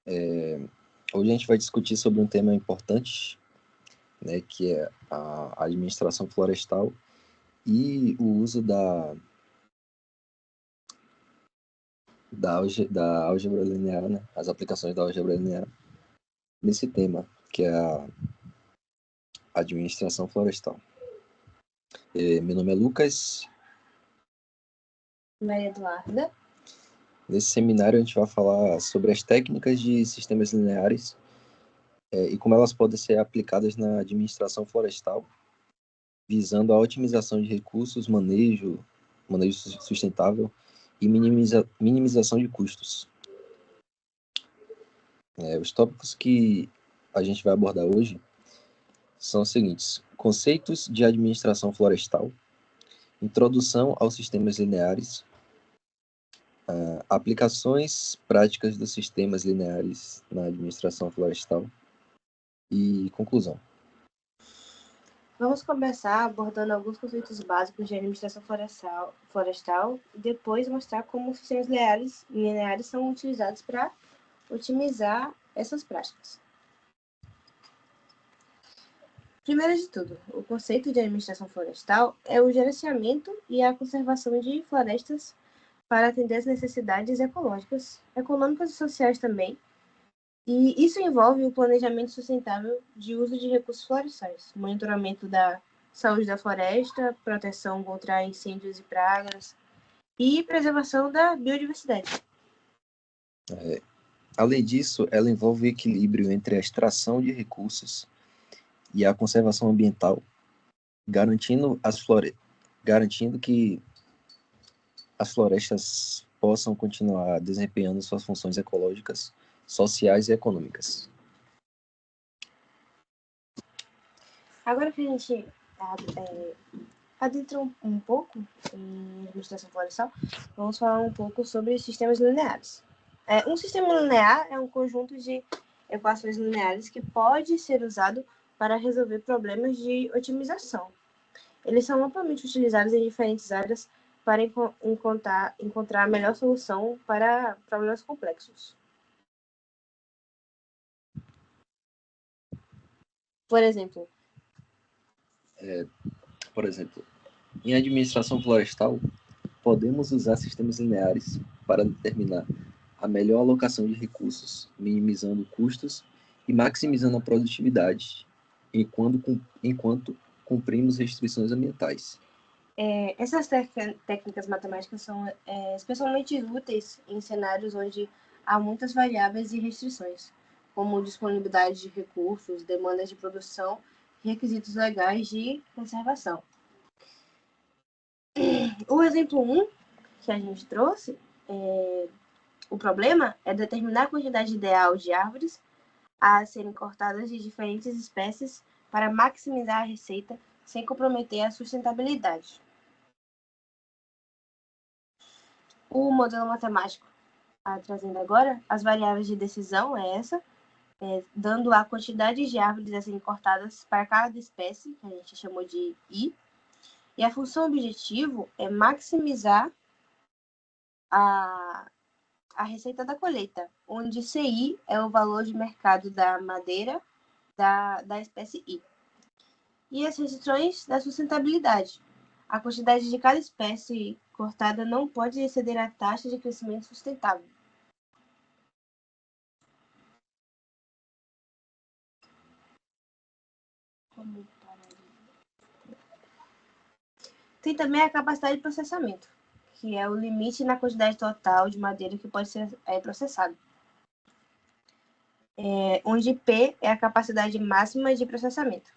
Hoje a gente vai discutir sobre um tema importante, né, que é a administração florestal e o uso da álgebra linear, né, as aplicações da álgebra linear nesse tema, que é a administração florestal. Meu nome é Lucas. Maria Eduarda. Nesse seminário a gente vai falar sobre as técnicas de sistemas lineares e como elas podem ser aplicadas na administração florestal, visando a otimização de recursos, manejo sustentável e minimização de custos. Os tópicos que a gente vai abordar hoje são os seguintes: conceitos de administração florestal, introdução aos sistemas lineares, aplicações práticas dos sistemas lineares na administração florestal e conclusão. Vamos começar abordando alguns conceitos básicos de administração florestal e depois mostrar como os sistemas lineares são utilizados para otimizar essas práticas. Primeiro de tudo, o conceito de administração florestal é o gerenciamento e a conservação de florestas para atender às necessidades ecológicas, econômicas e sociais também. E isso envolve o planejamento sustentável de uso de recursos florestais, monitoramento da saúde da floresta, proteção contra incêndios e pragas e preservação da biodiversidade. Além disso, ela envolve o equilíbrio entre a extração de recursos e a conservação ambiental, garantindo que as florestas possam continuar desempenhando suas funções ecológicas, sociais e econômicas. Agora que a gente adentra um pouco em administração florestal, vamos falar um pouco sobre sistemas lineares. Um sistema linear é um conjunto de equações lineares que pode ser usado para resolver problemas de otimização. Eles são amplamente utilizados em diferentes áreas para encontrar a melhor solução para problemas complexos. Por exemplo, em administração florestal, podemos usar sistemas lineares para determinar a melhor alocação de recursos, minimizando custos e maximizando a produtividade, enquanto cumprimos restrições ambientais. Essas técnicas matemáticas são especialmente úteis em cenários onde há muitas variáveis e restrições, como disponibilidade de recursos, demandas de produção e requisitos legais de conservação. O exemplo 1 que a gente trouxe, o problema é determinar a quantidade ideal de árvores a serem cortadas de diferentes espécies para maximizar a receita sem comprometer a sustentabilidade. O modelo matemático, trazendo agora, as variáveis de decisão é essa, dando a quantidade de árvores a serem cortadas para cada espécie, que a gente chamou de I, e a função objetivo é maximizar a receita da colheita, onde CI é o valor de mercado da madeira da espécie I. E as restrições da sustentabilidade. A quantidade de cada espécie cortada não pode exceder a taxa de crescimento sustentável. Tem também a capacidade de processamento, que é o limite na quantidade total de madeira que pode ser processado. Onde P é a capacidade máxima de processamento.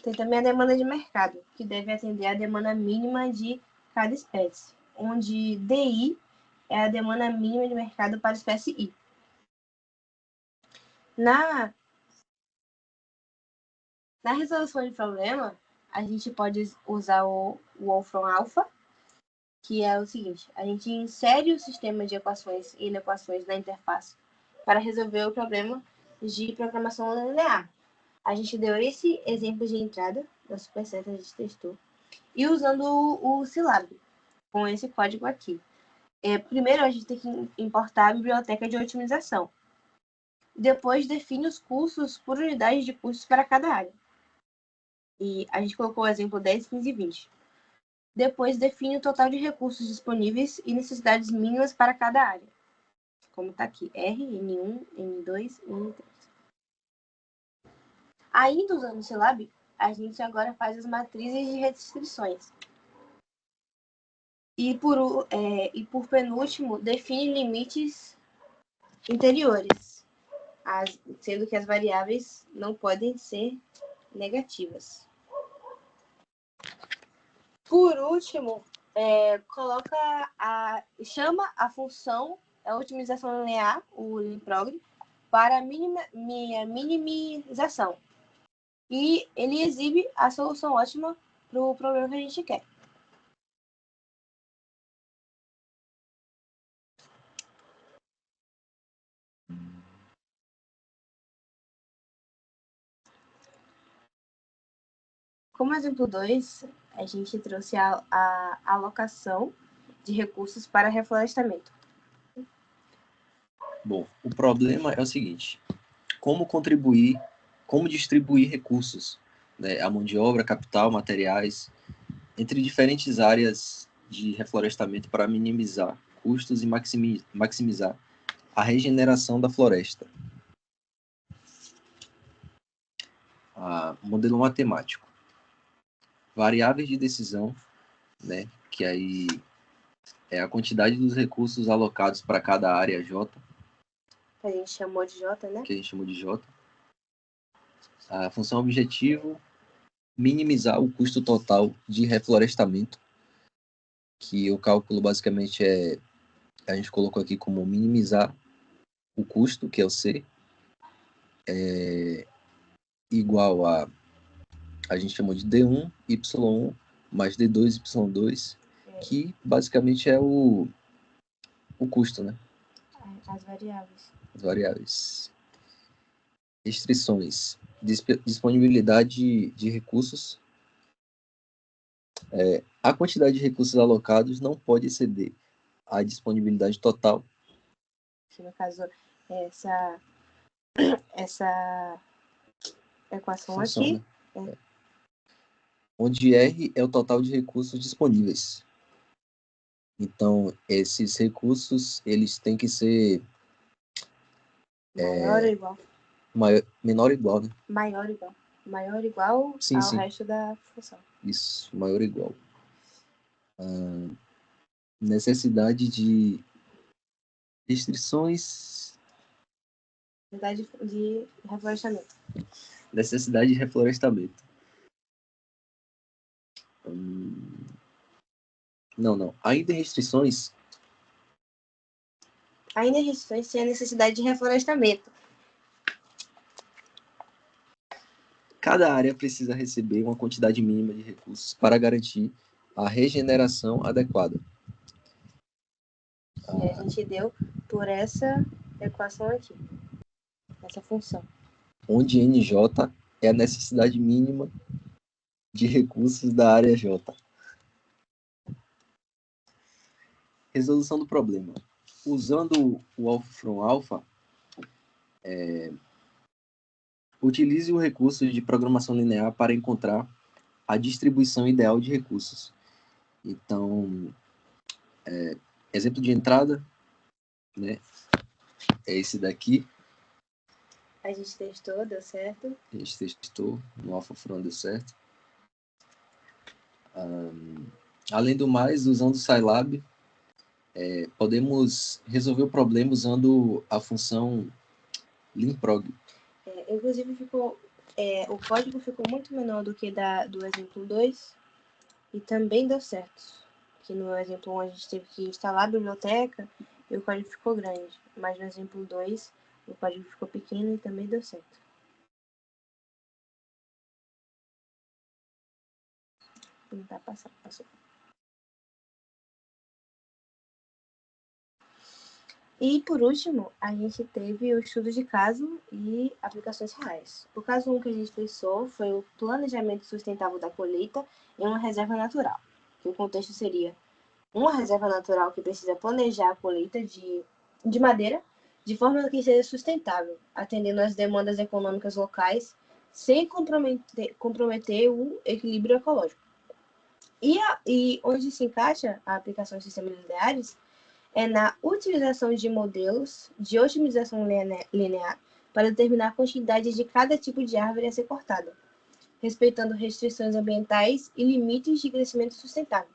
Tem também a demanda de mercado, que deve atender à demanda mínima de cada espécie, onde DI é a demanda mínima de mercado para a espécie I. Na resolução de problema, a gente pode usar o Wolfram Alpha, que é o seguinte: a gente insere o sistema de equações e inequações na interface para resolver o problema de programação linear. A gente deu esse exemplo de entrada da Superset, a gente testou, e usando o Scilab, com esse código aqui. Primeiro, a gente tem que importar a biblioteca de otimização. Depois, define os custos por unidade de custos para cada área. E a gente colocou o exemplo 10, 15 e 20. Depois, define o total de recursos disponíveis e necessidades mínimas para cada área. Como está aqui, R, N1, N2 e N3. Ainda usando o Silab, a gente agora faz as matrizes de restrições. E por penúltimo, define limites interiores, sendo que as variáveis não podem ser negativas. Por último, chama a função a otimização linear, o linprog, para minimização. E ele exibe a solução ótima para o problema que a gente quer. Como exemplo 2, a gente trouxe a alocação de recursos para reflorestamento. Bom, o problema é o seguinte: como distribuir recursos, né, a mão de obra, capital, materiais, entre diferentes áreas de reflorestamento para minimizar custos e maximizar a regeneração da floresta. Modelo matemático. Variáveis de decisão, né, que aí é a quantidade dos recursos alocados para cada área J. Que a gente chamou de J, né? Que a gente chamou de J. A função objetivo, minimizar o custo total de reflorestamento, que o cálculo basicamente a gente colocou aqui como minimizar o custo, que é o C, igual a gente chamou de D1, Y1, mais D2, Y2, que basicamente é o custo, né? As variáveis. As variáveis. Restrições. Disponibilidade de recursos. A quantidade de recursos alocados não pode exceder a disponibilidade total. Que no caso, essa equação Função, aqui. né? Onde R é o total de recursos disponíveis. Então, esses recursos, eles têm que ser... Maior ou igual? Menor ou igual, né? Maior ou igual. Maior ou igual sim, ao sim. resto da função. Isso, maior ou igual. Necessidade de restrições... Necessidade de reflorestamento. Necessidade de reflorestamento. Não. Ainda em restrições... Ainda em restrições tem a necessidade de reflorestamento. Cada área precisa receber uma quantidade mínima de recursos para garantir a regeneração adequada. E a gente deu por essa equação aqui. Essa função. Onde NJ é a necessidade mínima de recursos da área J. Resolução do problema. Usando o alpha from alpha, utilize o recurso de programação linear para encontrar a distribuição ideal de recursos. Então, exemplo de entrada, né, é esse daqui. A gente testou, deu certo. A gente testou, no alpha from deu certo. Além do mais, usando o Scilab, podemos resolver o problema usando a função linprog. Inclusive, o código ficou muito menor do que do exemplo 2 e também deu certo. Que no exemplo 1 a gente teve que instalar a biblioteca e o código ficou grande. Mas no exemplo 2 o código ficou pequeno e também deu certo. Não tá passando, passou. E, por último, a gente teve o estudo de caso e aplicações reais. O caso 1 que a gente pensou foi o planejamento sustentável da colheita em uma reserva natural, que o contexto seria uma reserva natural que precisa planejar a colheita de madeira de forma que seja sustentável, atendendo às demandas econômicas locais, sem comprometer o equilíbrio ecológico. E onde se encaixa a aplicação de sistemas lineares é na utilização de modelos de otimização linear para determinar a quantidade de cada tipo de árvore a ser cortada, respeitando restrições ambientais e limites de crescimento sustentável.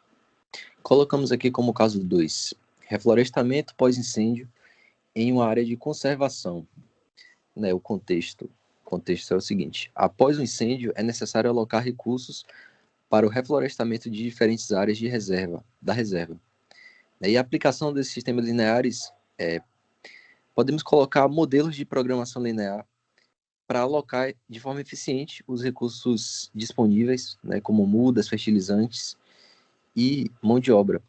Colocamos aqui como caso 2, reflorestamento pós-incêndio em uma área de conservação. Né, o contexto é o seguinte: após o incêndio, é necessário alocar recursos para o reflorestamento de diferentes áreas da reserva. E a aplicação desses sistemas lineares, podemos colocar modelos de programação linear para alocar de forma eficiente os recursos disponíveis, né, como mudas, fertilizantes e mão de obra,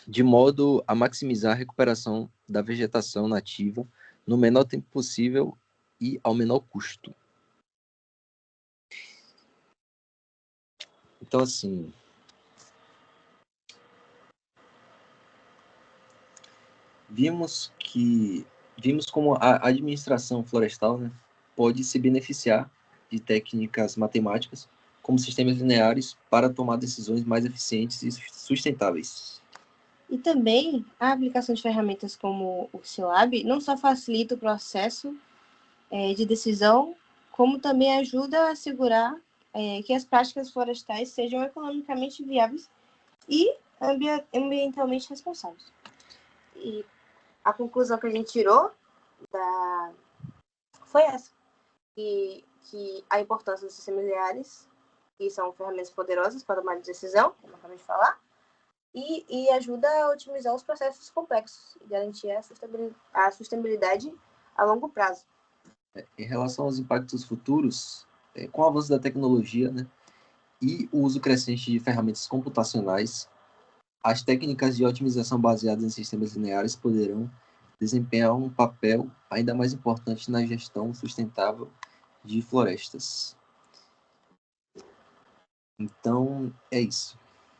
de modo a maximizar a recuperação da vegetação nativa no menor tempo possível e ao menor custo. Então, assim, vimos como a administração florestal, né, pode se beneficiar de técnicas matemáticas como sistemas lineares para tomar decisões mais eficientes e sustentáveis. E também a aplicação de ferramentas como o Silab não só facilita o processo de decisão, como também ajuda a assegurar que as práticas florestais sejam economicamente viáveis e ambientalmente responsáveis. E a conclusão que a gente tirou foi essa, que a importância dos sistemas lineares, que são ferramentas poderosas para tomar decisão, como eu acabei de falar, e ajuda a otimizar os processos complexos e garantir a sustentabilidade a longo prazo. Em relação aos impactos futuros, com o avanço da tecnologia, né, e o uso crescente de ferramentas computacionais, as técnicas de otimização baseadas em sistemas lineares poderão desempenhar um papel ainda mais importante na gestão sustentável de florestas. Então, é isso.